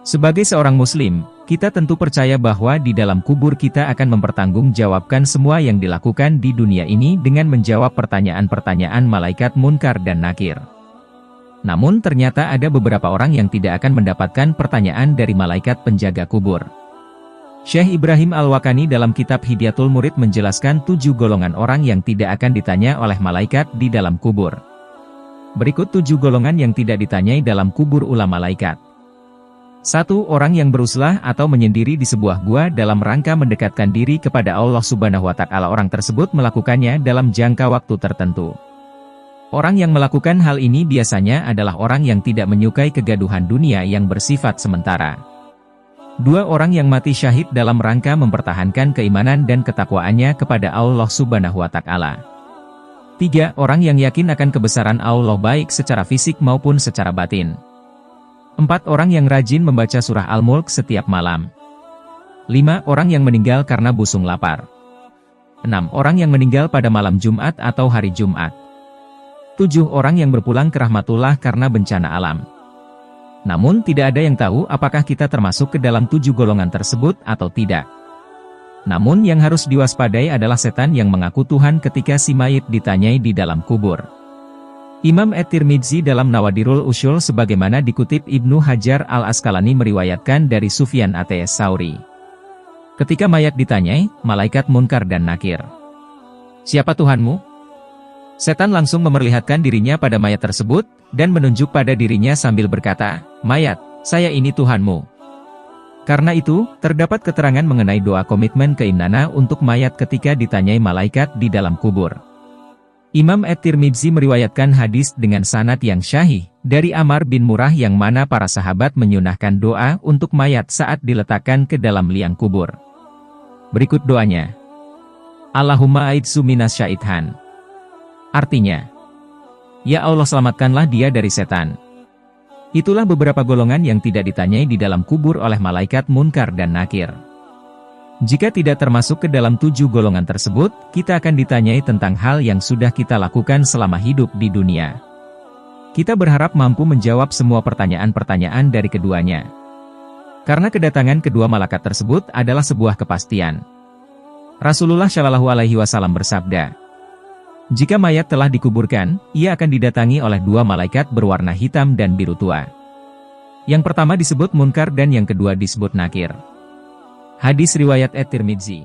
Sebagai seorang muslim, kita tentu percaya bahwa di dalam kubur kita akan mempertanggungjawabkan semua yang dilakukan di dunia ini dengan menjawab pertanyaan-pertanyaan malaikat Munkar dan Nakir. Namun ternyata ada beberapa orang yang tidak akan mendapatkan pertanyaan dari malaikat penjaga kubur. Syekh Ibrahim Al-Wakani dalam kitab Hidyatul Murid menjelaskan 7 golongan orang yang tidak akan ditanya oleh malaikat di dalam kubur. Berikut 7 golongan yang tidak ditanyai dalam kubur ulah malaikat. 1. Orang yang beruslah atau menyendiri di sebuah gua dalam rangka mendekatkan diri kepada Allah Subhanahu wa Ta'ala. Orang tersebut melakukannya dalam jangka waktu tertentu. Orang yang melakukan hal ini biasanya adalah orang yang tidak menyukai kegaduhan dunia yang bersifat sementara. 2. Orang yang mati syahid dalam rangka mempertahankan keimanan dan ketakwaannya kepada Allah Subhanahu wa Ta'ala. 3. Orang yang yakin akan kebesaran Allah baik secara fisik maupun secara batin. 4. Orang yang rajin membaca surah Al-Mulk setiap malam. 5. Orang yang meninggal karena busung lapar. 6. Orang yang meninggal pada malam Jumat atau hari Jumat. 7. Orang yang berpulang ke rahmatullah karena bencana alam. Namun tidak ada yang tahu apakah kita termasuk ke dalam 7 golongan tersebut atau tidak. Namun yang harus diwaspadai adalah setan yang mengaku Tuhan ketika si mayit ditanyai di dalam kubur. Imam At-Tirmidzi dalam Nawadirul Usyul sebagaimana dikutip Ibnu Hajar Al-Asqalani meriwayatkan dari Sufyan Ats-Tsauri. Ketika mayat ditanyai, malaikat Munkar dan Nakir, "Siapa Tuhanmu?" Setan langsung memperlihatkan dirinya pada mayat tersebut, dan menunjuk pada dirinya sambil berkata, "Mayat, saya ini Tuhanmu." Karena itu, terdapat keterangan mengenai doa komitmen keimanan untuk mayat ketika ditanyai malaikat di dalam kubur. Imam At-Tirmidzi meriwayatkan hadis dengan sanad yang syahih, dari Ammar bin Murrah yang mana para sahabat menyunahkan doa untuk mayat saat diletakkan ke dalam liang kubur. Berikut doanya. Allahumma aidzu minas syaithan. Artinya, ya Allah selamatkanlah dia dari setan. Itulah beberapa golongan yang tidak ditanyai di dalam kubur oleh malaikat Munkar dan Nakir. Jika tidak termasuk ke dalam 7 golongan tersebut, kita akan ditanyai tentang hal yang sudah kita lakukan selama hidup di dunia. Kita berharap mampu menjawab semua pertanyaan-pertanyaan dari keduanya. Karena kedatangan kedua malaikat tersebut adalah sebuah kepastian. Rasulullah Shallallahu Alaihi Wasallam bersabda, "Jika mayat telah dikuburkan, ia akan didatangi oleh 2 malaikat berwarna hitam dan biru tua. Yang pertama disebut Munkar dan yang kedua disebut Nakir." Hadis riwayat At-Tirmidzi.